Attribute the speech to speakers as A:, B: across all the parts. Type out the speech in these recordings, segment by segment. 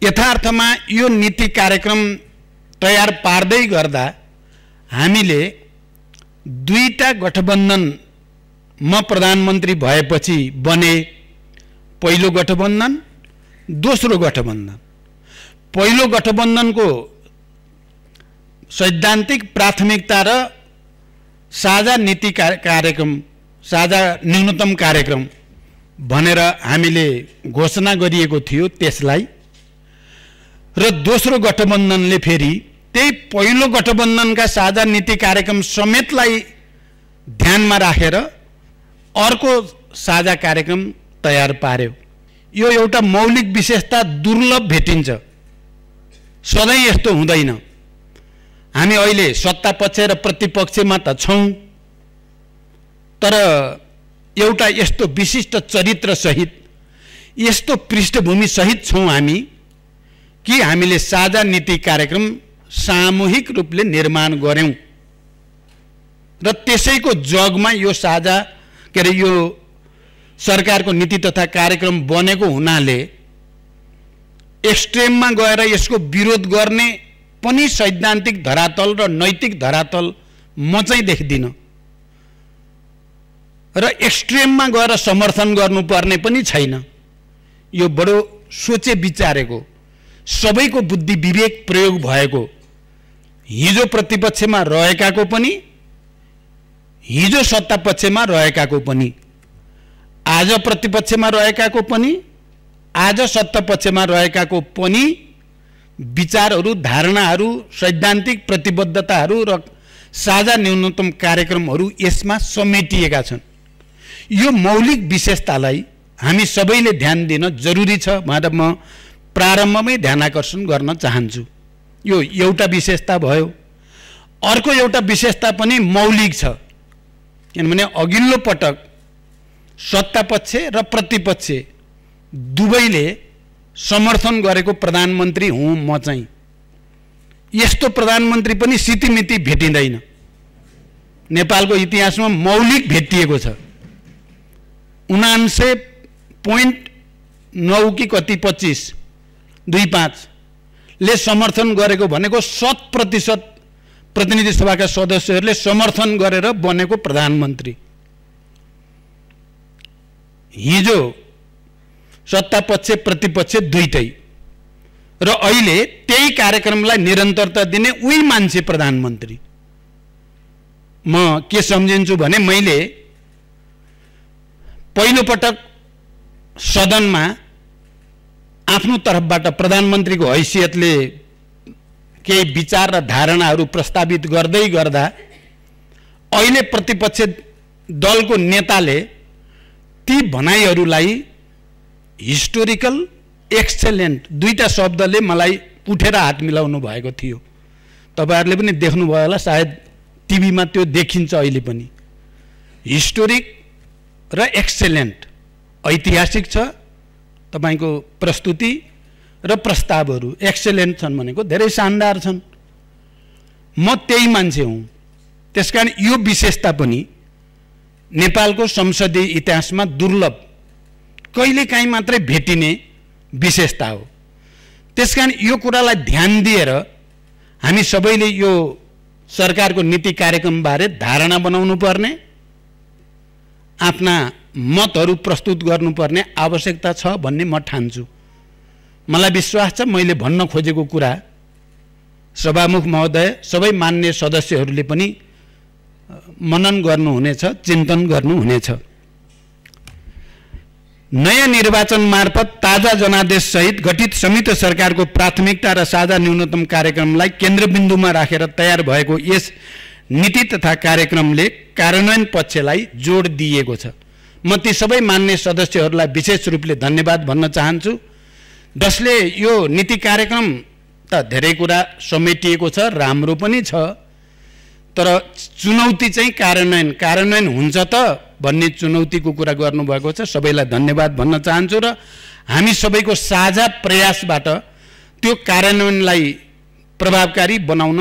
A: यथार्थमा यो नीति कार्यक्रम तयार पार्दै गर्दा हामीले दुईटा गठबन्धन म प्रधानमन्त्री भएपछि बने, पहिलो गठबन्धन, दोस्रो गठबन्धन। पहिलो गठबन्धनको सैद्धान्तिक प्राथमिकता र साझा नीति कार्यक्रम, साझा न्यूनतम कार्यक्रम भनेर हामीले घोषणा गरिएको थियो त्यसलाई, र दोस्रो गठबन्धनले फेरि त्यही पहिलो गठबन्धनका साझा नीति कार्यक्रम समेतलाई ध्यानमा राखेर अर्को साझा कार्यक्रम तयार पार्यो। यो एउटा मौलिक विशेषता दुर्लभ भेटिन्छ, सधैँ यस्तो हुँदैन। हामी अहिले सत्ता पक्ष र प्रतिपक्षमा त छौँ, तर एउटा यस्तो विशिष्ट चरित्र सहित, यस्तो पृष्ठभूमि सहित छौँ हामी कि हामीले साझा नीति कार्यक्रम सामूहिक रूपले निर्माण गर्यौं र त्यसैको जगमा यो साझा के अरे यो सरकारको नीति तथा कार्यक्रम बनेको हुनाले एक्सट्रिममा गएर यसको विरोध गर्ने पनि सैद्धान्तिक धरातल र नैतिक धरातल म चाहिँ देख्दिनँ, र एक्सट्रिममा गएर समर्थन गर्नुपर्ने पनि छैन। यो बडो सोचे विचारेको, सबैको बुद्धि विवेक प्रयोग भएको, हिजो प्रतिपक्षमा रहेकाको पनि, हिजो सत्ता पक्षमा रहेकाको पनि, आज प्रतिपक्षमा रहेकाको पनि, आज सत्ता पक्षमा रहेकाको पनि विचारहरू, धारणाहरू, सैद्धान्तिक प्रतिबद्धताहरू र साझा न्यूनतम कार्यक्रमहरू यसमा समेटिएका छन्। यो मौलिक विशेषतालाई हामी सबैले ध्यान दिन जरुरी छ भनेर म प्रारम्भमै ध्यानाकर्षण गर्न चाहन्छु। यो एउटा विशेषता भयो। अर्को एउटा विशेषता पनि मौलिक छ, किनभने अघिल्लो पटक सत्तापक्ष र प्रतिपक्ष दुवैले समर्थन गरेको प्रधानमन्त्री हुँ म चाहिँ। यस्तो प्रधानमन्त्री पनि सितिमिति भेटिँदैन, नेपालको इतिहासमा मौलिक भेटिएको छ। 79.9 कि कति 25 ले समर्थन गरेको भनेको 100% प्रतिनिधि सभाका सदस्यहरूले समर्थन गरेर बनेको प्रधानमन्त्री। हिजो सत्तापक्ष प्रतिपक्ष दुईटै, र अहिले त्यही कार्यक्रमलाई निरन्तरता दिने उही मान्छे प्रधानमन्त्री। म के सम्झिन्छु भने मैले पहिलो पटक सदनमा आफ्नो तर्फबाट प्रधानमन्त्रीको हैसियतले केही विचार र धारणाहरू प्रस्तावित गर्दै गर्दा अहिले प्रतिपक्ष दलको नेताले ती भनाइहरूलाई हिस्टोरिकल, एक्सेलेन्ट दुईटा शब्दले मलाई उठेर हात मिलाउनु भएको थियो। तपाईहरुले पनि देख्नुभयो होला, सायद टिभीमा त्यो देखिन्छ अहिले पनि। हिस्टोरिक र एक्सेलेन्ट, ऐतिहासिक छ तपाईको प्रस्तुति र प्रस्तावहरू, एक्सेलेन्ट छन् भनेको धेरै शानदार छन्। म त्यही मान्छे हुँ। त्यसकारण यो विशेषता पनि नेपालको संसदीय इतिहासमा दुर्लभ, कहिलेकाहीँ मात्रै भेटिने विशेषता हो। त्यसकारण यो कुरालाई ध्यान दिएर हामी सबैले यो सरकारको नीति कार्यक्रम बारे धारणा बनाउनु पर्ने, आफ्ना मतहरू प्रस्तुत गर्नुपर्ने आवश्यकता छ भन्ने म ठान्छु। मलाई विश्वास छ मैले भन्न खोजेको कुरा सभामुख महोदय, सबै मान्य सदस्यहरूले पनि मनन गर्नुहुनेछ, चिन्तन गर्नुहुनेछ। नयाँ निर्वाचन मार्फत ताजा जनादेश सहित गठित संयुक्त सरकारको प्राथमिकता र साझा न्यूनतम कार्यक्रमलाई केन्द्रबिन्दुमा राखेर तयार भएको यस नीति तथा कार्यक्रमले कार्यान्वयन पक्षलाई जोड दिएको छ। म ती सबै मान्य सदस्यहरूलाई विशेष रूपले धन्यवाद भन्न चाहन्छु, जसले यो नीति कार्यक्रम त धेरै कुरा समेटिएको छ, राम्रो पनि छ, तर चुनौती चाहिँ कार्यान्वयन हुन्छ त भन्ने चुनौतीको कुरा गर्नुभएको छ। सबैलाई धन्यवाद भन्न चाहन्छु र हामी सबैको साझा प्रयासबाट त्यो कार्यान्वयनलाई प्रभावकारी बनाउन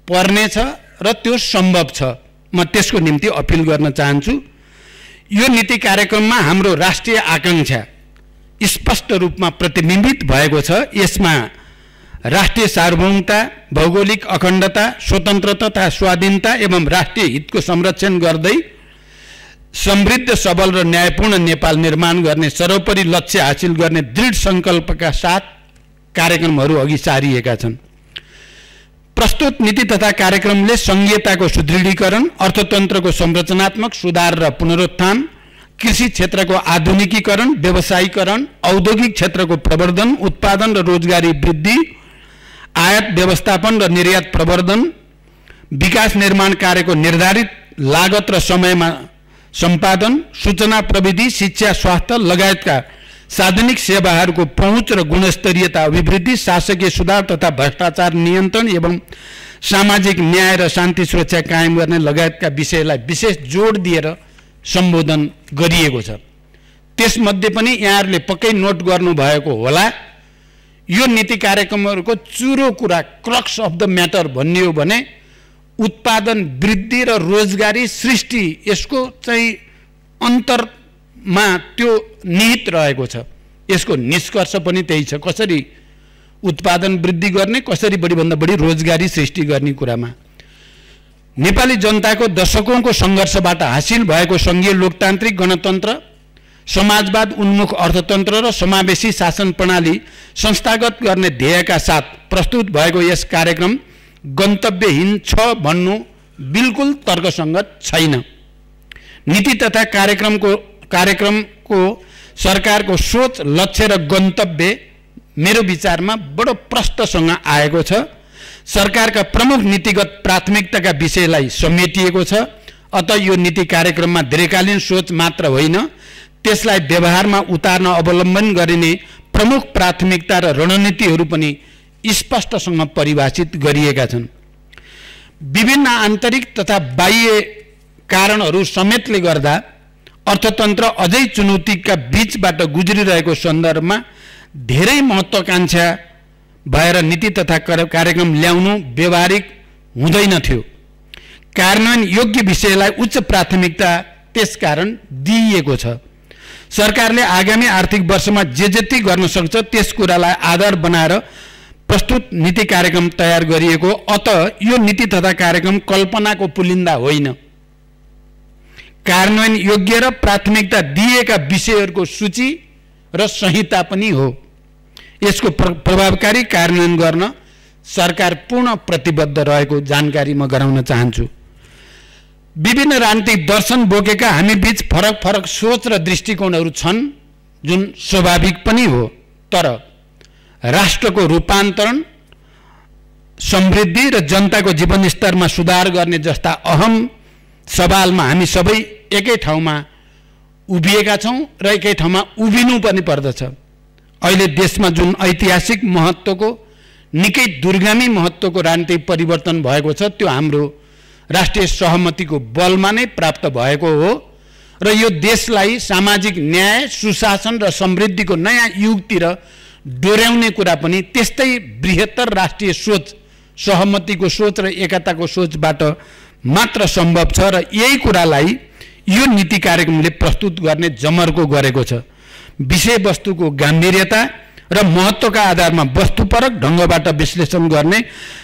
A: पर्नेछ र त्यो सम्भव छ। म त्यसको निम्ति अपिल गर्न चाहन्छु। यो नीति कार्यक्रममा हाम्रो राष्ट्रिय आकांक्षा स्पष्ट रूपमा प्रतिबिम्बित भएको छ। यसमा राष्ट्रिय सार्वभौमता, भौगोलिक अखण्डता, स्वतन्त्रता तथा स्वाधीनता एवं राष्ट्रिय हितको संरक्षण गर्दै समृद्ध, सबल र न्यायपूर्ण नेपाल निर्माण गर्ने सर्वोपरि लक्ष्य हासिल गर्ने दृढ सङ्कल्पका साथ कार्यक्रमहरू अघि सारिएका छन्। प्रस्तुत नीति तथा कार्यक्रमले सङ्घीयताको सुदृढीकरण, अर्थतन्त्रको संरचनात्मक सुधार र पुनरुत्थान, कृषि क्षेत्रको आधुनिकीकरण, व्यवसायीकरण, औद्योगिक क्षेत्रको प्रवर्धन, उत्पादन र रोजगारी वृद्धि, आयात व्यवस्थापन र निर्यात प्रवर्धन, विकास निर्माण कार्यको निर्धारित लागत र समयमा सम्पादन, सूचना प्रविधि, शिक्षा, स्वास्थ्य लगायतका सार्वजनिक सेवाहरूको पहुँच र गुणस्तरीयता अभिवृद्धि, शासकीय सुधार तथा भ्रष्टाचार नियन्त्रण एवं सामाजिक न्याय र शान्ति सुरक्षा कायम गर्ने लगायतका विषयलाई विशेष जोड दिएर सम्बोधन गरिएको छ। त्यसमध्ये पनि यहाँहरूले पक्कै नोट गर्नुभएको होला, यो नीति कार्यक्रमहरूको चुरो कुरा, क्रक्स अफ द म्याटर भन्ने हो भने उत्पादन वृद्धि र रोजगारी सृष्टि, यसको चाहिँ अन्तरमा त्यो निहित रहेको छ। यसको निष्कर्ष पनि त्यही छ, कसरी उत्पादन वृद्धि गर्ने, कसरी बढीभन्दा बढी रोजगारी सृष्टि गर्ने कुरामा। नेपाली जनताको दशकौंको सङ्घर्षबाट हासिल भएको सङ्घीय लोकतान्त्रिक गणतन्त्र, समाजवाद उन्मुख अर्थतन्त्र र समावेशी शासन प्रणाली संस्थागत गर्ने ध्येयका साथ प्रस्तुत भएको यस कार्यक्रम गन्तव्यहीन छ भन्नु बिल्कुल तर्कसङ्गत छैन। नीति तथा कार्यक्रमको सरकारको सोच, लक्ष्य र गन्तव्य मेरो विचारमा बडो प्रष्टसँग आएको छ। सरकारका प्रमुख नीतिगत प्राथमिकताका विषयलाई समेटिएको छ। अत यो नीति कार्यक्रममा दीर्घकालीन सोच मात्र होइन, त्यसलाई व्यवहारमा उतार्न अवलम्बन गरिने प्रमुख प्राथमिकता र रणनीतिहरू पनि स्पष्टसँग परिभाषित गरिएका छन्। विभिन्न आन्तरिक तथा बाह्य कारणहरू समेतले गर्दा अर्थतन्त्र अझै चुनौतीका बीचबाट गुज्रिरहेको सन्दर्भमा धेरै महत्त्वाकांक्षा भएर नीति तथा कार्यक्रम ल्याउनु व्यवहारिक हुँदैन थियो। कार्यान्वयन योग्य विषयलाई उच्च प्राथमिकता त्यसकारण दिइएको छ। सरकारले आगामी आर्थिक वर्षमा जे जति गर्न सक्छ त्यस कुरालाई आधार बनाएर प्रस्तुत नीति कार्यक्रम तयार गरिएको। अत यो नीति तथा कार्यक्रम कल्पनाको पुलिन्दा होइन, कार्यान्वयन योग्य र प्राथमिकता दिएका विषयहरूको सूची र संहिता पनि हो। यसको प्रभावकारी कार्यान्वयन गर्न सरकार पूर्ण प्रतिबद्ध रहेको जानकारी म गराउन चाहन्छु। विभिन्न राजनीतिक दर्शन बोकेका हामी बीच फरक फरक सोच र दृष्टिकोणहरू छन्, जुन स्वाभाविक पनि हो। तर राष्ट्रको रूपान्तरण, समृद्धि र जनताको जीवनस्तरमा सुधार गर्ने जस्ता अहम सवालमा हामी सबै एकै ठाउँमा उभिएका छौँ र एकै ठाउँमा उभिनु पनि पर्दछ। अहिले देशमा जुन ऐतिहासिक महत्त्वको, निकै दूरगामी महत्त्वको राजनीतिक परिवर्तन भएको छ, त्यो हाम्रो राष्ट्रिय सहमतिको बलमा नै प्राप्त भएको हो र यो देशलाई सामाजिक न्याय, सुशासन र समृद्धिको नयाँ युगतिर डोर्याउने कुरा पनि त्यस्तै बृहत्तर राष्ट्रिय सोच, सहमतिको सोच र एकताको सोचबाट मात्र सम्भव छ र यही कुरालाई यो नीति कार्यक्रमले प्रस्तुत गर्ने जमर्को गरेको छ। विषयवस्तुको गाम्भीर्यता र महत्त्वका आधारमा वस्तुपरक ढङ्गबाट विश्लेषण गर्ने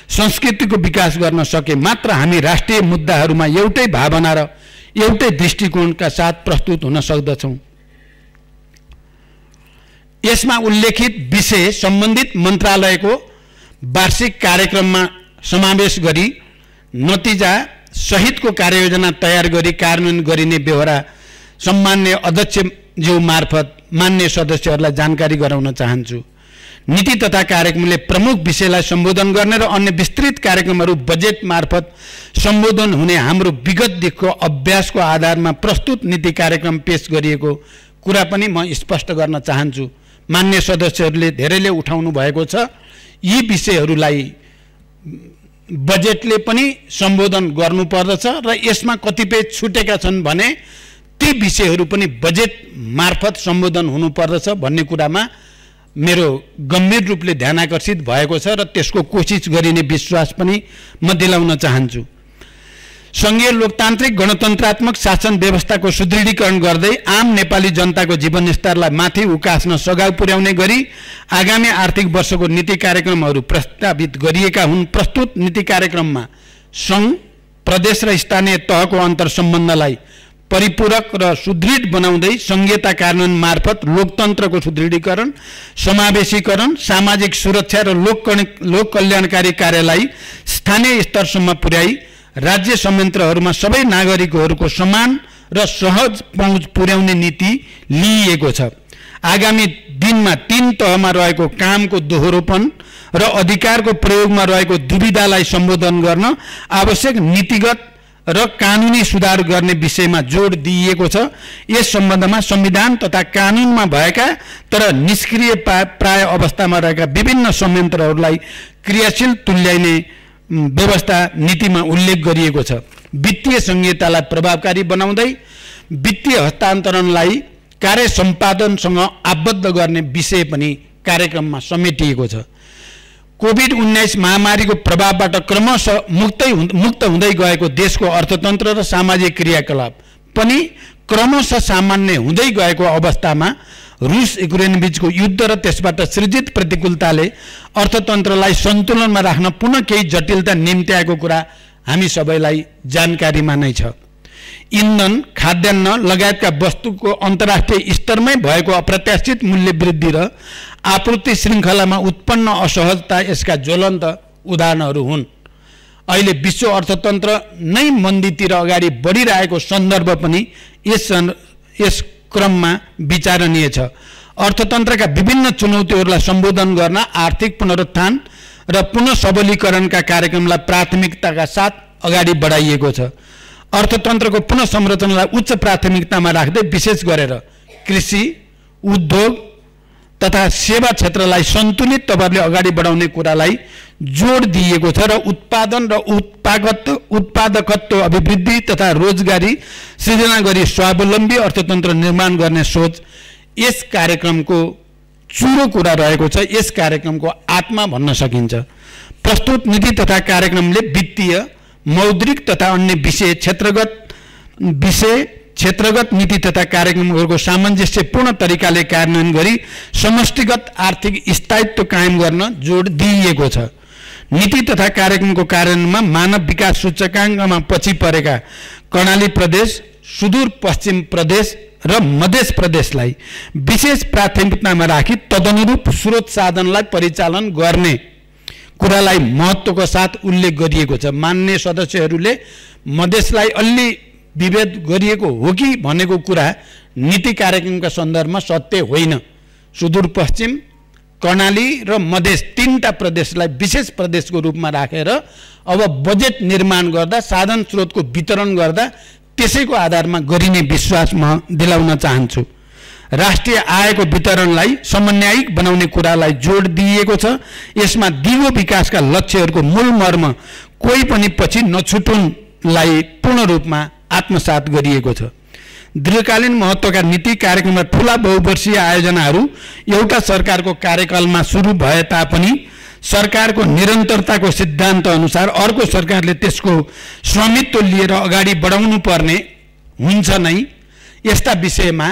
A: संस्कृतिको विकास गर्न सके मात्र हामी राष्ट्रिय मुद्दाहरूमा एउटै भावना र एउटै दृष्टिकोणका साथ प्रस्तुत हुन सक्दछौँ। यसमा उल्लेखित विषय सम्बन्धित मन्त्रालयको वार्षिक कार्यक्रममा समावेश गरी नतिजा सहितको कार्ययोजना तयार गरी कार्यान्वयन गरिने बेहोरा सम्मान्य अध्यक्षज्यू मार्फत मान्य सदस्यहरूलाई जानकारी गराउन चाहन्छु। नीति तथा कार्यक्रमले प्रमुख विषयलाई सम्बोधन गर्ने र अन्य विस्तृत कार्यक्रमहरू बजेट मार्फत सम्बोधन हुने हाम्रो विगतदेखिको अभ्यासको आधारमा प्रस्तुत नीति कार्यक्रम पेश गरिएको कुरा पनि म स्पष्ट गर्न चाहन्छु। मान्य सदस्यहरूले धेरैले उठाउनु भएको छ, यी विषयहरूलाई बजेटले पनि सम्बोधन गर्नुपर्दछ र यसमा कतिपय छुटेका छन् भने ती विषयहरू पनि बजेट मार्फत सम्बोधन हुनुपर्दछ भन्ने कुरामा मेरो गम्भीर रूपले ध्यानाकर्षित भएको छ र त्यसको कोसिस गरिने विश्वास पनि म दिलाउन चाहन्छु। संघीय लोकतान्त्रिक गणतन्त्रात्मक शासन व्यवस्थाको सुदृढीकरण गर्दै आम नेपाली जनताको जीवनस्तरलाई माथि उकास्न सघाउ पुर्याउने गरी आगामी आर्थिक वर्षको नीति कार्यक्रमहरू प्रस्तावित गरिएका हुन्। प्रस्तुत नीति कार्यक्रममा सङ्घ, प्रदेश र स्थानीय तहको अन्तर्सम्बन्धलाई परिपूरक र सुदृढ बनाउँदै संघीयता कार्यान्वयन मार्फत लोकतन्त्रको सुदृढीकरण, समावेशीकरण, सामाजिक सुरक्षा र लोक कल्याणकारी कार्यलाई स्थानीय स्तरसम्म पुर्याई राज्य संयन्त्रहरूमा सबै नागरिकहरूको समान र सहज पहुँच पुर्याउने नीति लिइएको छ। आगामी दिनमा 3 तहमा रहेको कामको दोहोरोपन र अधिकारको प्रयोगमा रहेको दुविधालाई सम्बोधन गर्न आवश्यक नीतिगत र कानुनी सुधार गर्ने विषयमा जोड दिइएको छ। यस सम्बन्धमा संविधान तथा कानुनमा भएका तर निष्क्रिय प्राय अवस्थामा रहेका विभिन्न संयन्त्रहरूलाई क्रियाशील तुल्याइने व्यवस्था नीतिमा उल्लेख गरिएको छ। वित्तीय संहितालाई प्रभावकारी बनाउँदै वित्तीय हस्तान्तरणलाई कार्य सम्पादनसँग आबद्ध गर्ने विषय पनि कार्यक्रममा समेटिएको छ। कोभिड-19 महामारीको प्रभावबाट क्रमशः मुक्त हुँदै गएको देशको अर्थतन्त्र र सामाजिक क्रियाकलाप पनि क्रमशः सामान्य हुँदै गएको अवस्थामा रुस युक्रेन बीचको युद्ध र त्यसबाट सृजित प्रतिकूलताले अर्थतन्त्रलाई सन्तुलनमा राख्न पुनः केही जटिलता निम्त्याएको कुरा हामी सबैलाई जानकारीमा नै छ। इन्धन, खाद्यान्न लगायतका वस्तुको अन्तर्राष्ट्रिय स्तरमै भएको अप्रत्याशित मूल्य वृद्धि र आपूर्ति श्रृङ्खलामा उत्पन्न असहजता यसका ज्वलन्त उदाहरणहरू हुन्। अहिले विश्व अर्थतन्त्र नै मन्दीतिर अगाडि बढिरहेको सन्दर्भ पनि यस क्रममा विचारणीय छ। अर्थतन्त्रका विभिन्न चुनौतीहरूलाई सम्बोधन गर्न आर्थिक पुनरुत्थान र पुनः सबलीकरणका कार्यक्रमलाई प्राथमिकताका साथ अगाडि बढाइएको छ। अर्थतन्त्रको पुनः संरचनालाई उच्च प्राथमिकतामा राख्दै विशेष गरेर कृषि, उद्योग तथा सेवा क्षेत्रलाई सन्तुलित तवरले अगाडि बढाउने कुरालाई जोड दिइएको छ र उत्पादन र उत्पादकत्व अभिवृद्धि तथा रोजगारी सृजना गरी स्वावलम्बी अर्थतन्त्र निर्माण गर्ने सोच यस कार्यक्रमको चुरो कुरा रहेको छ। यस कार्यक्रमको आत्मा भन्न सकिन्छ। प्रस्तुत नीति तथा कार्यक्रमले वित्तीय, मौद्रिक तथा अन्य क्षेत्रगत नीति तथा कार्यक्रमहरूको सामञ्जस्यपूर्ण तरिकाले कार्यान्वयन गरी समष्टिगत आर्थिक स्थायित्व कायम गर्न जोड दिइएको छ। नीति तथा कार्यक्रमको कार्यान्वयनमा मानव विकास सूचकाङ्कमा पछि परेका कर्णाली प्रदेश, सुदूरपश्चिम प्रदेश र मध्य प्रदेशलाई विशेष प्राथमिकतामा राखी तदनुरूप स्रोत साधनलाई परिचालन गर्ने कुरालाई महत्त्वको साथ उल्लेख गरिएको छ। मान्य सदस्यहरूले मधेसलाई अलि विभेद गरिएको हो कि भनेको कुरा नीति कार्यक्रमका सन्दर्भमा सत्य होइन। सुदूरपश्चिम, कर्णाली र मधेस 3टा प्रदेशलाई विशेष प्रदेशको रूपमा राखेर अब बजेट निर्माण गर्दा, साधन स्रोतको वितरण गर्दा त्यसैको आधारमा गरिने विश्वास म दिलाउन चाहन्छु। राष्ट्रिय आयको वितरणलाई समन्वयिक बनाउने कुरालाई जोड दिइएको छ। यसमा दिगो विकासका लक्ष्यहरूको मूल मर्म कोही पनि पछि नछुटुनलाई पूर्ण रूपमा आत्मसात गरिएको छ। दीर्घकालीन महत्त्वका नीति कार्यक्रम र ठुला बहुवर्षीय आयोजनाहरू एउटा सरकारको कार्यकालमा सुरु भए तापनि सरकारको निरन्तरताको सिद्धान्त अनुसार अर्को सरकारले त्यसको स्वामित्व लिएर अगाडि बढाउनु पर्ने हुन्छ नै। यस्ता विषयमा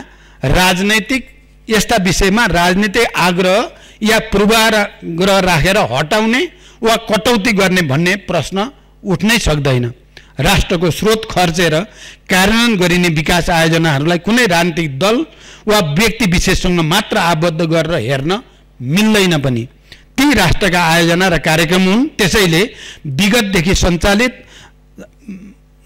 A: राजनीतिक आग्रह या पूर्वाग्रह राखेर हटाउने वा कटौती गर्ने भन्ने प्रश्न उठ्नै सक्दैन। राष्ट्रको स्रोत खर्चेर कार्यान्वयन गरिने विकास आयोजनाहरूलाई कुनै राजनीतिक दल वा व्यक्ति विशेषसँग मात्र आबद्ध गरेर हेर्न मिल्दैन पनि। ती राष्ट्रका आयोजना र कार्यक्रम हुन्। त्यसैले विगतदेखि सञ्चालित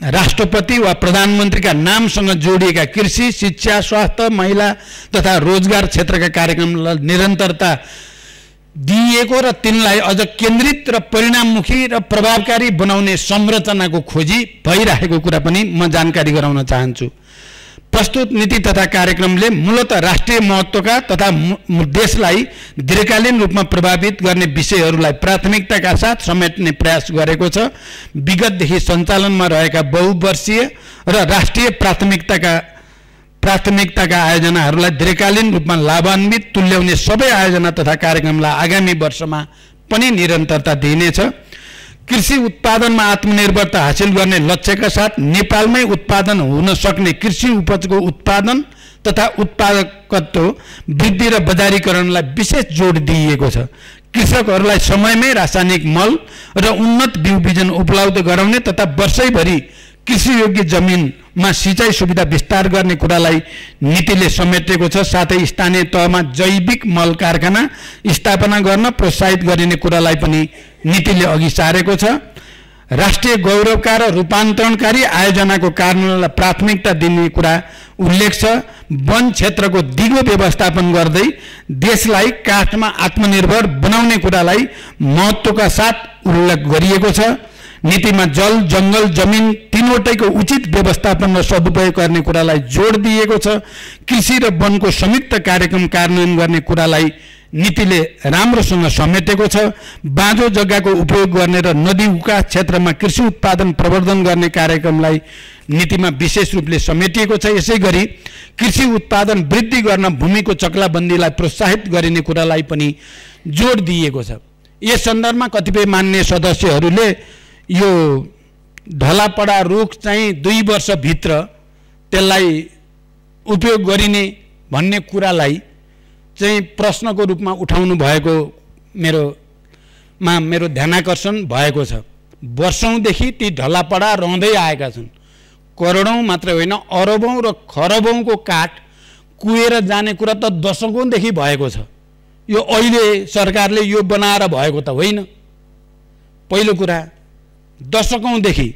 A: राष्ट्रपति वा प्रधानमन्त्रीका नामसँग जोडिएका कृषि, शिक्षा, स्वास्थ्य, महिला तथा रोजगार क्षेत्रका कार्यक्रमलाई निरन्तरता दिइएको र तिनलाई अझ केन्द्रित र परिणाममुखी र प्रभावकारी बनाउने संरचनाको खोजी भइरहेको कुरा पनि म जानकारी गराउन चाहन्छु। प्रस्तुत नीति तथा कार्यक्रमले मूलतः राष्ट्रिय महत्त्वका तथा देशलाई दीर्घकालीन रूपमा प्रभावित गर्ने विषयहरूलाई प्राथमिकताका साथ समेट्ने प्रयास गरेको छ। विगतदेखि सञ्चालनमा रहेका बहुवर्षीय र राष्ट्रिय प्राथमिकताका आयोजनाहरूलाई दीर्घकालीन रूपमा लाभान्वित तुल्याउने सबै आयोजना तथा कार्यक्रमलाई आगामी वर्षमा पनि निरन्तरता दिइनेछ। कृषि उत्पादनमा आत्मनिर्भरता हासिल गर्ने लक्ष्यका साथ नेपालमै उत्पादन हुन सक्ने कृषि उपजको उत्पादन तथा उत्पादकत्व वृद्धि र बजारीकरणलाई विशेष जोड दिइएको छ। कृषकहरूलाई समयमै रासायनिक मल र उन्नत बिउ बिजन उपलब्ध गराउने तथा वर्षैभरि कृषि योग्य जमिनमा सिँचाइ सुविधा विस्तार गर्ने कुरालाई नीतिले समेटेको छ। साथै स्थानीय तहमा जैविक मल कारखाना स्थापना गर्न प्रोत्साहित गरिने कुरालाई पनि नीतिले अघि सारेको छ। राष्ट्रिय गौरवका र रूपान्तरणकारी आयोजनाको कार्यान्वयनलाई प्राथमिकता दिने कुरा उल्लेख छ। वन क्षेत्रको दिगो व्यवस्थापन गर्दै देशलाई काठमा आत्मनिर्भर बनाउने कुरालाई महत्त्वका साथ उल्लेख गरिएको छ। नीतिमा जल जंगल जमिन तीनवटैको उचित व्यवस्थापन र सदुपयोग गर्ने कुरालाई जोड दिएको छ। कृषि र वनको संयुक्त कार्यक्रम कार्यान्वयन गर्ने कुरालाई नीतिले राम्रोसँग समेटेको छ। बाँझो जग्गाको उपयोग गर्ने र नदी उका क्षेत्रमा कृषि उत्पादन प्रवर्धन गर्ने कार्यक्रमलाई नीतिमा विशेष रूपले समेटिएको छ। यसैगरी कृषि उत्पादन वृद्धि गर्न भूमिको चक्लाबन्दीलाई प्रोत्साहित गरिने कुरालाई पनि जोड दिएको छ। यस सन्दर्भमा कतिपय मान्य सदस्यहरूले यो ढलापडा रुख चाहिँ 2 वर्षभित्र त्यसलाई उपयोग गरिने भन्ने कुरालाई चाहिँ प्रश्नको रूपमा उठाउनु भएको मेरो ध्यानाकर्षण भएको छ। वर्षौंदेखि ती ढलापडा रहँदै आएका छन्। करोडौं मात्र होइन अरबौं र खरबौंको काठ कुएर जाने कुरा त दशकौंदेखि भएको छ। यो अहिले सरकारले यो बनाएर भएको त होइन। पहिलो कुरा दशकौंदेखि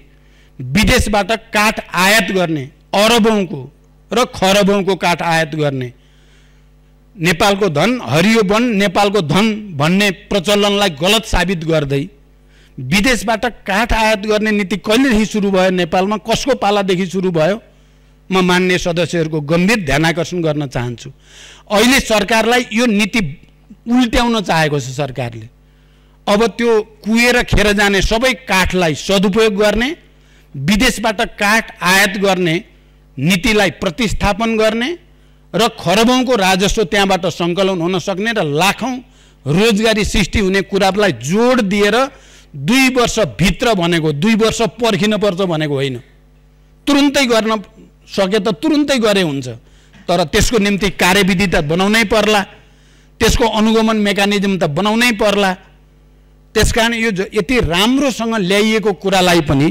A: विदेशबाट काठ आयात गर्ने अरबौंको र खरबौंको काठ आयात गर्ने नेपालको धन हरियो वन नेपालको धन भन्ने प्रचलनलाई गलत साबित गर्दै विदेशबाट काठ आयात गर्ने नीति कहिलेदेखि सुरु भयो नेपालमा कसको पालादेखि सुरु भयो म मान्य सदस्यहरूको गम्भीर ध्यानाकर्षण गर्न चाहन्छु। अहिले सरकारलाई यो नीति उल्ट्याउन चाहेको छ सरकारले। अब त्यो कुएर खेर जाने सबै काठलाई सदुपयोग गर्ने विदेशबाट काठ आयात गर्ने नीतिलाई प्रतिस्थापन गर्ने र खरबौंको राजस्व त्यहाँबाट सङ्कलन हुन सक्ने र लाखौं रोजगारी सृष्टि हुने कुरालाई जोड दिएर 2 वर्षभित्र भनेको 2 वर्ष पर्खिन पर्छ भनेको होइन। तुरुन्तै गर्न सके त तुरुन्तै गरे हुन्छ, तर त्यसको निम्ति कार्यविधि त बनाउनै पर्ला, त्यसको अनुगमन मेकानिजम त बनाउनै पर्ला। त्यसकारण यो यति राम्रोसँग ल्याइएको कुरालाई पनि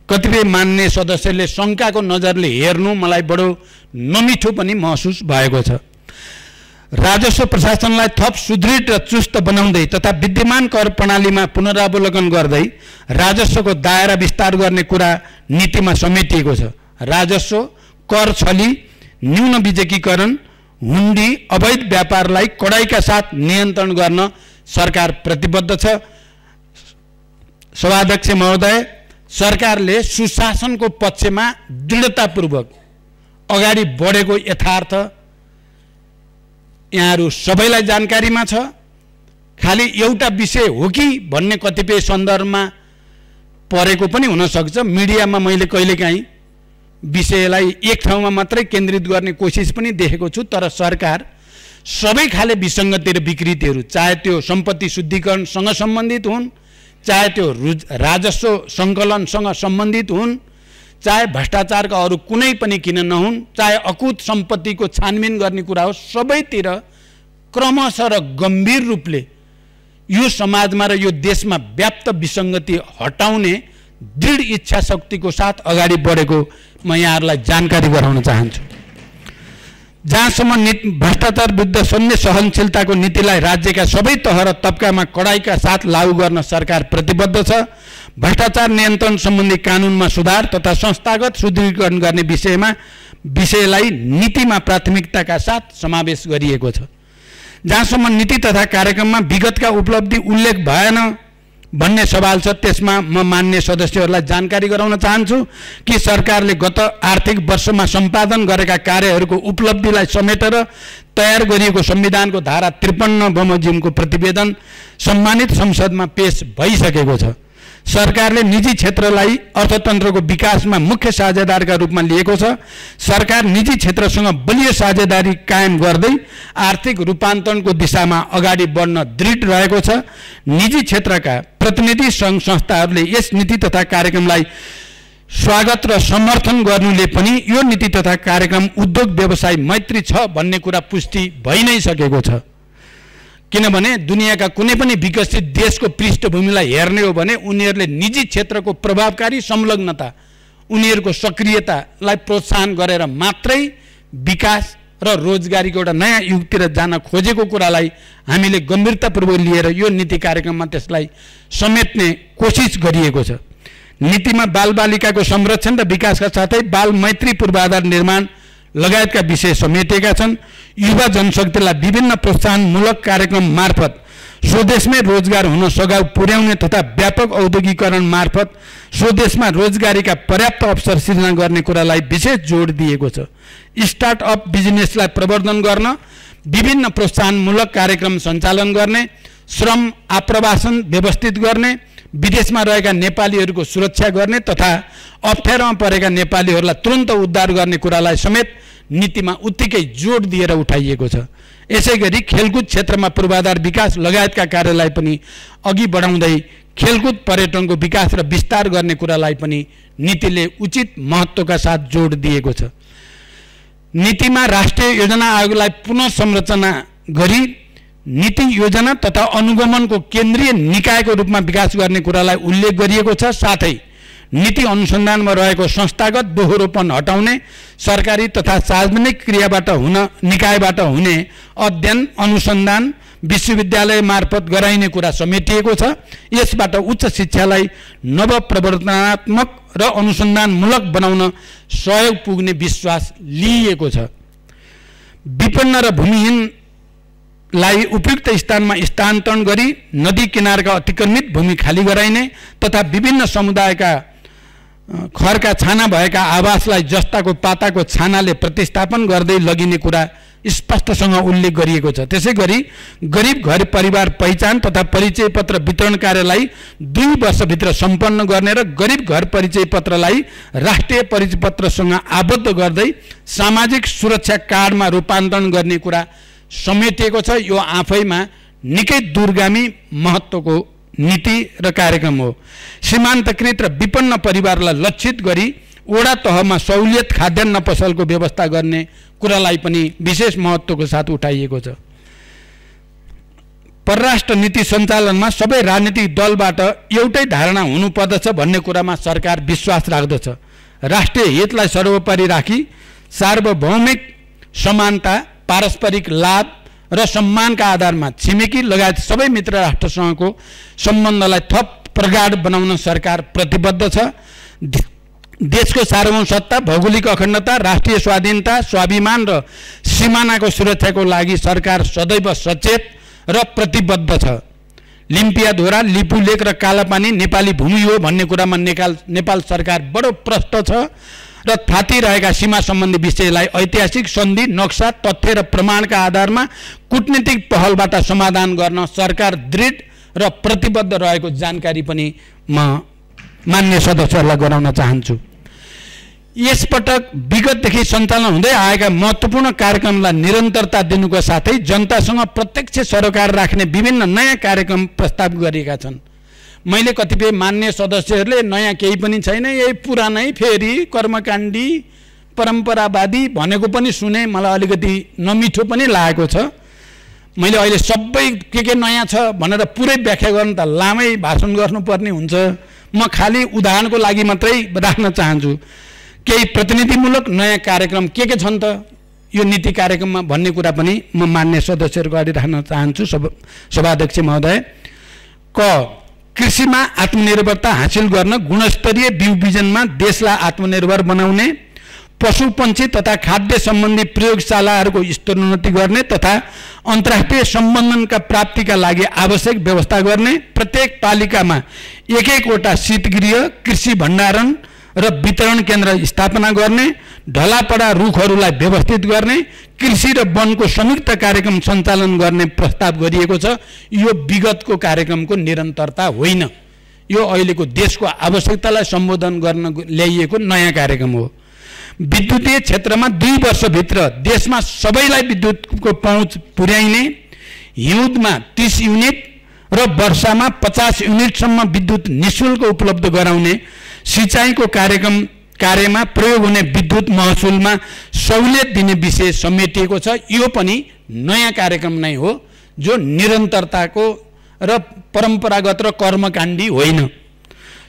A: कतिपय मान्य सदस्यले शङ्काको नजरले हेर्नु मलाई बडो नमिठो पनि महसुस भएको छ। राजस्व प्रशासनलाई थप सुदृढ र चुस्त बनाउँदै तथा विद्यमान कर प्रणालीमा पुनरावलोकन गर्दै राजस्वको दायरा विस्तार गर्ने कुरा नीतिमा समेटिएको छ। राजस्व कर छली न्यून बिजकीकरण हुन्डी अवैध व्यापारलाई कडाइका साथ नियन्त्रण गर्न सरकार प्रतिबद्ध छ। सभाध्यक्ष महोदय, सरकारले सुशासनको पक्षमा दृढतापूर्वक अगाडि बढेको यथार्थ यहाँहरू सबैलाई जानकारीमा छ। खाली एउटा विषय हो कि भन्ने कतिपय सन्दर्भमा परेको पनि हुन सक्छ। मिडियामा मैले कहिलेकाहीँ विषयलाई एक ठाउँमा मात्रै केन्द्रित गर्ने कोसिस पनि देखेको छु, तर सरकार सबै खाले विसङ्गति र विकृतिहरू, चाहे त्यो सम्पत्ति शुद्धिकरणसँग सम्बन्धित हुन्, चाहे त्यो राजस्व सङ्कलनसँग सम्बन्धित हुन्, चाहे भ्रष्टाचारका अरू कुनै पनि किन नहुन्, चाहे अकुत सम्पत्तिको छानबिन गर्ने कुरा हो, सबैतिर क्रमशः र गम्भीर रूपले यो समाजमा र यो देशमा व्याप्त विसङ्गति हटाउने दृढ इच्छा शक्तिको साथ अगाडि बढेको म यहाँहरूलाई जानकारी गराउन चाहन्छु। जहाँसम्म भ्रष्टाचार विरुद्ध शून्य सहनशीलताको नीतिलाई राज्यका सबै तह र तबकामा कडाइका साथ लागू गर्न सरकार प्रतिबद्ध छ। भ्रष्टाचार नियन्त्रण सम्बन्धी कानुनमा सुधार तथा संस्थागत सुदृढीकरण गर्ने विषयलाई नीतिमा प्राथमिकताका साथ समावेश गरिएको छ। जहाँसम्म नीति तथा कार्यक्रममा विगतका उपलब्धि उल्लेख भएन भन्ने सवाल छ, त्यसमा म मान्य सदस्यहरूलाई जानकारी गराउन चाहन्छु कि सरकारले गत आर्थिक वर्षमा सम्पादन गरेका कार्यहरूको उपलब्धिलाई समेटेर तयार गरिएको संविधानको धारा 53 बमोजिमको प्रतिवेदन सम्मानित संसदमा पेश भइसकेको छ। सरकारले निजी क्षेत्रलाई अर्थतन्त्रको विकासमा मुख्य साझेदारका रूपमा लिएको छ। सरकार निजी क्षेत्रसँग बलियो साझेदारी कायम गर्दै आर्थिक रूपान्तरणको दिशामा अगाडि बढ्न दृढ रहेको छ। निजी क्षेत्रका प्रतिनिधि सङ्घ संस्थाहरूले यस नीति तथा कार्यक्रमलाई स्वागत र समर्थन गर्नुले पनि यो नीति तथा कार्यक्रम उद्योग व्यवसाय मैत्री छ भन्ने कुरा पुष्टि भइ नै सकेको छ। किनभने दुनियाँका कुनै पनि विकसित देशको पृष्ठभूमिलाई हेर्ने हो भने उनीहरूले निजी क्षेत्रको प्रभावकारी संलग्नता, उनीहरूको सक्रियतालाई प्रोत्साहन गरेर मात्रै विकास र रोजगारीको एउटा नयाँ युगतिर जान खोजेको कुरालाई हामीले गम्भीरतापूर्वक लिएर यो नीति कार्यक्रममा त्यसलाई समेट्ने कोसिस गरिएको छ। नीतिमा बालबालिकाको संरक्षण र विकासका साथै बाल मैत्री पूर्वाधार निर्माण लगायतका विषय समेटिएका छन्। युवा जनशक्तिलाई विभिन्न प्रोत्साहनमूलक कार्यक्रम मार्फत स्वदेशमै रोजगार हुन सघाउ पुर्याउने तथा व्यापक औद्योगिकरण मार्फत स्वदेशमा रोजगारीका पर्याप्त अवसर सृजना गर्ने कुरालाई विशेष जोड दिएको छ। स्टार्टअप बिजनेसलाई प्रवर्धन गर्न विभिन्न प्रोत्साहनमूलक कार्यक्रम सञ्चालन गर्ने, श्रम आप्रवासन व्यवस्थित गर्ने, विदेशमा रहेका नेपालीहरूको सुरक्षा गर्ने तथा अप्ठ्यारोमा परेका नेपालीहरूलाई तुरन्त उद्धार गर्ने कुरालाई समेत नीतिमा उत्तिकै जोड दिएर उठाइएको छ। यसैगरी खेलकुद क्षेत्रमा पूर्वाधार विकास लगायतका कार्यलाई पनि अघि बढाउँदै खेलकुद पर्यटनको विकास र विस्तार गर्ने कुरालाई पनि नीतिले उचित महत्त्वका साथ जोड दिएको छ। नीतिमा राष्ट्रिय योजना आयोगलाई पुनः संरचना गरी नीति योजना तथा अनुगमनको केन्द्रीय निकायको रूपमा विकास गर्ने कुरालाई उल्लेख गरिएको छ। साथै नीति अनुसन्धानमा रहेको संस्थागत दोहोरोपन हटाउने, सरकारी तथा सार्वजनिक निकायबाट हुने अध्ययन अनुसन्धान विश्वविद्यालय मार्फत गराइने कुरा समेटिएको छ। यसबाट उच्च शिक्षालाई नवप्रवर्तनात्मक र अनुसन्धानमूलक बनाउन सहयोग पुग्ने विश्वास लिइएको छ। विपन्न र भूमिहीन लाई उपयुक्त स्थानमा स्थानान्तरण गरी नदी किनारका अतिक्रमित भूमि खाली गराइने तथा विभिन्न समुदायका खरका छाना भएका आवासलाई जस्ताको पाताको छानाले प्रतिस्थापन गर्दै लगिने कुरा स्पष्टसँग उल्लेख गरिएको छ। त्यसैगरी गरिब घर परिवार पहिचान तथा परिचय पत्र वितरण कार्यलाई 2 वर्षभित्र सम्पन्न गर्ने र गरिब घर परिचय पत्रलाई राष्ट्रिय परिचय पत्रसँग आबद्ध गर्दै सामाजिक सुरक्षा कार्डमा रूपान्तरण गर्ने कुरा समेटिएको छ। यो आफैमा निकै दूरगामी महत्त्वको नीति र कार्यक्रम हो। सीमान्तकृत र विपन्न परिवारलाई लक्षित गरी वडा तहमा सहुलियत खाद्यान्न पसलको व्यवस्था गर्ने कुरालाई पनि विशेष महत्त्वको साथ उठाइएको छ। परराष्ट्र नीति सञ्चालनमा सबै राजनीतिक दलबाट एउटै धारणा हुनुपर्दछ भन्ने कुरामा सरकार विश्वास राख्दछ। राष्ट्रिय हितलाई सर्वोपरि राखी सार्वभौमिक समानता, पारस्परिक लाभ र सम्मानका आधारमा छिमेकी लगायत सबै मित्र राष्ट्रसँगको सम्बन्धलाई थप प्रगाढ बनाउन सरकार प्रतिबद्ध छ। देशको सार्वभौम सत्ता, भौगोलिक अखण्डता, राष्ट्रिय स्वाधीनता, स्वाभिमान र सीमानाको सुरक्षाको लागि सरकार सदैव सचेत र प्रतिबद्ध छ। लिम्पियाधोरा, लिपुलेक र कालापानी नेपाली भूमि हो भन्ने कुरामा नेपाल सरकार बडो प्रष्ट छ र थाती रहेका सीमा सम्बन्धी विषयलाई ऐतिहासिक सन्धि, नक्सा, तथ्य र प्रमाणका आधारमा कूटनीतिक पहलबाट समाधान गर्न सरकार दृढ र प्रतिबद्ध रहेको जानकारी पनि म मान्य सदस्यहरूलाई गराउन चाहन्छु। यसपटक विगतदेखि सञ्चालन हुँदै आएका महत्त्वपूर्ण कार्यक्रमलाई निरन्तरता दिनुको साथै जनतासँग प्रत्यक्ष सरोकार राख्ने विभिन्न नयाँ कार्यक्रम प्रस्ताव गरिएका छन्। मैले कतिपय मान्य सदस्यहरूले नयाँ केही पनि छैन, यही पुरानै फेरि कर्मकाण्डी परम्परावादी भनेको पनि सुने। मलाई अलिकति नमिठो पनि लागेको छ। मैले अहिले सबै के नयाँ छ भनेर पुरै व्याख्या गर्न त लामै भाषण गर्नुपर्ने हुन्छ। म खालि उदाहरणको लागि मात्रै राख्न चाहन्छु। केही प्रतिनिधिमूलक नयाँ कार्यक्रम के छन् त यो नीति कार्यक्रममा भन्ने कुरा पनि म मान्य सदस्यहरूको अगाडि राख्न चाहन्छु। सभाध्यक्ष महोदय, कृषिमा आत्मनिर्भरता हासिल गर्न गुणस्तरीय बिउ बिजनमा देशलाई आत्मनिर्भर बनाउने, पशुपन्छी तथा खाद्य सम्बन्धी प्रयोगशालाहरूको स्तरोन्नति गर्ने तथा अन्तर्राष्ट्रिय सम्बन्धनका प्राप्तिका लागि आवश्यक व्यवस्था गर्ने, प्रत्येक पालिकामा एक-एकवटा शीतगृह, कृषि भण्डारण र वितरण केन्द्र स्थापना गर्ने, ढलापडा रुखहरूलाई व्यवस्थित गर्ने, कृषि र वनको संयुक्त कार्यक्रम सञ्चालन गर्ने प्रस्ताव गरिएको छ। यो विगतको कार्यक्रमको निरन्तरता होइन, यो अहिलेको देशको आवश्यकतालाई सम्बोधन गर्न ल्याइएको नयाँ कार्यक्रम हो। विद्युतीय क्षेत्रमा 2 वर्षभित्र देशमा सबैलाई विद्युतको पहुँच पुर्याइने, हिउँदमा 30 युनिट र वर्षामा 50 युनिटसम्म विद्युत निःशुल्क उपलब्ध गराउने, सिँचाइको कार्यमा प्रयोग हुने विद्युत महसुलमा सहुलियत दिने विषय समेटिएको छ। यो पनि नयाँ कार्यक्रम नै हो जो निरन्तरताको र परम्परागत र कर्मकाण्डी होइन।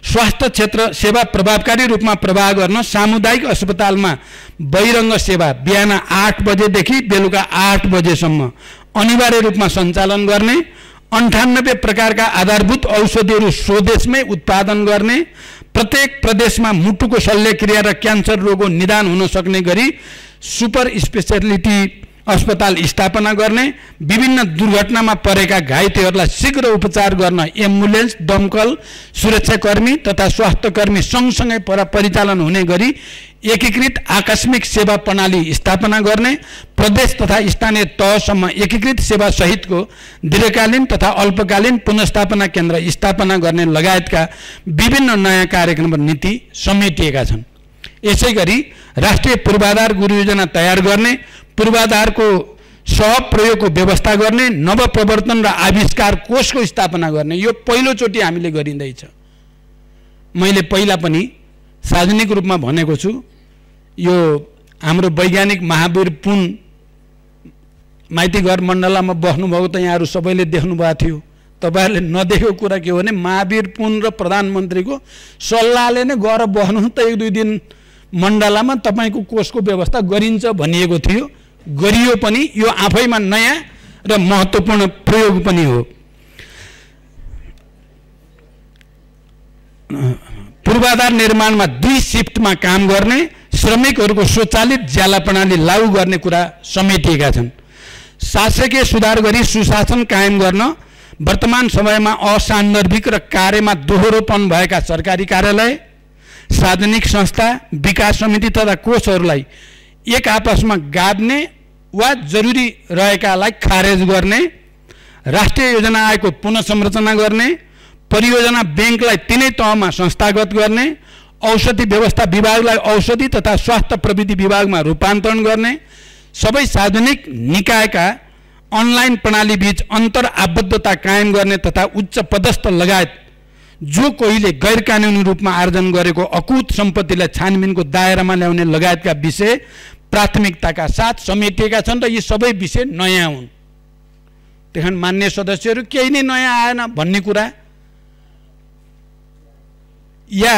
A: स्वास्थ्य क्षेत्र सेवा प्रभावकारी रूपमा प्रवाह गर्न सामुदायिक अस्पतालमा बहिरङ्ग सेवा बिहान 8 बजेदेखि बेलुका 8 बजेसम्म अनिवार्य रूपमा सञ्चालन गर्ने, 98 प्रकारका आधारभूत औषधिहरू स्वदेशमै उत्पादन गर्ने, प्रत्येक प्रदेशमा मुटुको शल्यक्रिया र क्यान्सर रोगको निदान हुन सक्ने गरी सुपर स्पेशलिटी अस्पताल स्थापना गर्ने, विभिन्न दुर्घटनामा परेका घाइतेहरूलाई शीघ्र उपचार गर्न एम्बुलेन्स, दमकल, सुरक्षाकर्मी तथा स्वास्थ्यकर्मी सँगसँगै परिचालन हुने गरी एकीकृत आकस्मिक सेवा प्रणाली स्थापना गर्ने, प्रदेश तथा स्थानीय तहसम्म एकीकृत सेवा सहितको दीर्घकालीन तथा अल्पकालीन पुनर्स्थापना केन्द्र स्थापना गर्ने लगायतका विभिन्न नयाँ कार्यक्रम र नीति समेटिएका छन्। यसैगरी राष्ट्रिय पूर्वाधार गुरु योजना तयार गर्ने, पूर्वाधारको सहप्रयोगको व्यवस्था गर्ने, नवप्रवर्तन र आविष्कार कोषको स्थापना गर्ने, यो पहिलोचोटि हामीले गरिँदैछ। मैले पहिला पनि सार्वजनिक रूपमा भनेको छु, यो हाम्रो वैज्ञानिक महावीर पुन माइतीघर मण्डलामा बस्नुभएको त यहाँहरू सबैले देख्नुभएको थियो। तपाईँहरूले नदेखेको कुरा के हो भने महावीर पुन र प्रधानमन्त्रीको सल्लाहले नै गएर बस्नु त 1-2 दिन मण्डलामा तपाईँको कोषको व्यवस्था गरिन्छ भनिएको थियो, गरियो पनि। यो आफैमा नयाँ र महत्त्वपूर्ण प्रयोग पनि हो। पूर्वाधार निर्माणमा 2 शिफ्टमा काम गर्ने, श्रमिकहरूको स्वचालित ज्याला प्रणाली लागू गर्ने कुरा समेटिएका छन्। शासकीय सुधार गरी सुशासन कायम गर्न, वर्तमान समयमा असान्दर्भिक र कार्यमा दोहोरोपन भएका सरकारी कार्यालय, सार्वजनिक संस्था, विकास समिति तथा कोषहरूलाई एक आपसमा गाड्ने वा जरुरी रहेकालाई खारेज गर्ने, राष्ट्रिय योजना आयोगको पुनः गर्ने, परियोजना बैंकलाई तिनै तहमा संस्थागत गर्ने, औषधि व्यवस्था विभागलाई औषधि तथा स्वास्थ्य प्रविधि विभागमा रूपान्तरण गर्ने, सबै सार्वजनिक निकायका अनलाइन प्रणाली बीच अन्तर आबद्धता कायम गर्ने तथा उच्च पदस्थ लगायत जो कोहीले गैर कानुनी रूपमा आर्जन गरेको अकुत सम्पत्तिलाई छानबिनको दायरामा ल्याउने लगायतका विषय प्राथमिकताका साथ समेटिएका छन् र यी सबै विषय नयाँ हुन्। त्यहाँ मान्य सदस्यहरू केही नै नयाँ आएन भन्ने कुरा या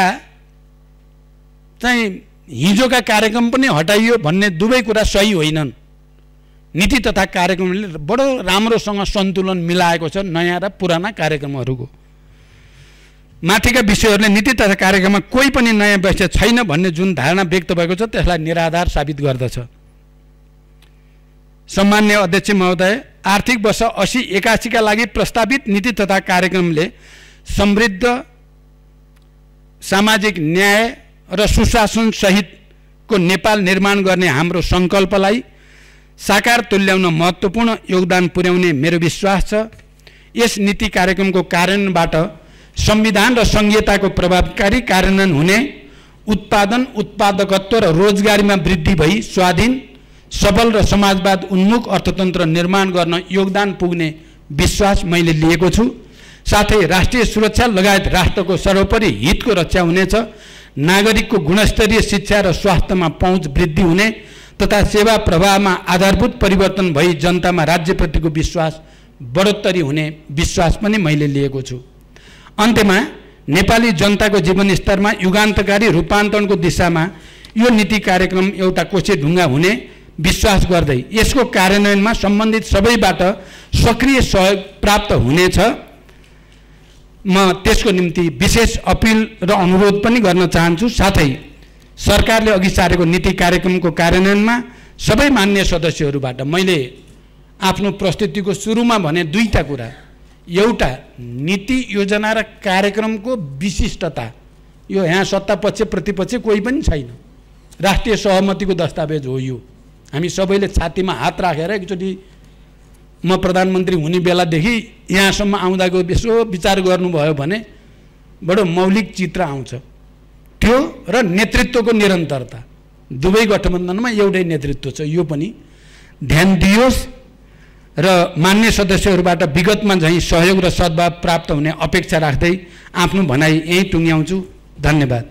A: चाहिँ हिजोका कार्यक्रम पनि हटाइयो भन्ने दुवै कुरा सही होइनन्। नीति तथा कार्यक्रमले बडो राम्रोसँग सन्तुलन मिलाएको छ नयाँ र पुराना कार्यक्रमहरूको। माथिका विषयहरूले नीति तथा कार्यक्रममा कोही पनि नयाँ विषय छैन भन्ने जुन धारणा व्यक्त भएको छ त्यसलाई निराधार साबित गर्दछ। सम्माननीय अध्यक्ष महोदय, आर्थिक वर्ष 80-81 का लागि प्रस्तावित नीति तथा कार्यक्रमले समृद्ध सामाजिक न्याय र सुशासन सहितको नेपाल निर्माण गर्ने हाम्रो सङ्कल्पलाई साकार तुल्याउन महत्त्वपूर्ण योगदान पुर्याउने मेरो विश्वास छ। यस नीति कार्यक्रमको कार्यान्वयनबाट संविधान र संहिताको प्रभावकारी कार्यान्वयन हुने, उत्पादन, उत्पादकत्व र रोजगारीमा वृद्धि भई स्वाधीन, सबल र समाजवाद उन्मुख अर्थतन्त्र निर्माण गर्न योगदान पुग्ने विश्वास मैले लिएको छु। साथै राष्ट्रिय सुरक्षा लगायत राष्ट्रको सर्वोपरि हितको रक्षा हुनेछ, नागरिकको गुणस्तरीय शिक्षा र स्वास्थ्यमा पहुँच वृद्धि हुने तथा सेवा प्रवाहमा आधारभूत परिवर्तन भई जनतामा राज्यप्रतिको विश्वास बढोत्तरी हुने विश्वास पनि मैले लिएको छु। अन्त्यमा नेपाली जनताको जीवनस्तरमा युगान्तकारी रूपान्तरणको दिशामा यो नीति कार्यक्रम एउटा कोसेढुङ्गा हुने विश्वास गर्दै यसको कार्यान्वयनमा सम्बन्धित सबैबाट सक्रिय सहयोग प्राप्त हुनेछ। म त्यसको निम्ति विशेष अपिल र अनुरोध पनि गर्न चाहन्छु। साथै सरकारले अघि सारेको नीति कार्यक्रमको कार्यान्वयनमा सबै मान्य सदस्यहरूबाट मैले आफ्नो प्रस्तुतिको सुरुमा भने 2टा कुरा। एउटा, नीति योजना र कार्यक्रमको विशिष्टता। यो यहाँ सत्तापक्ष प्रतिपक्ष कोही पनि छैन, राष्ट्रिय सहमतिको दस्तावेज हो यो। हामी सबैले छातीमा हात राखेर एकचोटि म प्रधानमन्त्री हुने बेलादेखि यहाँसम्म आउँदाको यसो विचार गर्नुभयो भने बडो मौलिक चित्र आउँछ त्यो र नेतृत्वको निरन्तरता दुवै गठबन्धनमा एउटै नेतृत्व छ यो पनि ध्यान दियोस् र मान्य सदस्यहरूबाट विगतमा झैं सहयोग र सद्भाव प्राप्त हुने अपेक्षा राख्दै आफ्नो भनाइ यही टुङ्ग्याउँछु। धन्यवाद।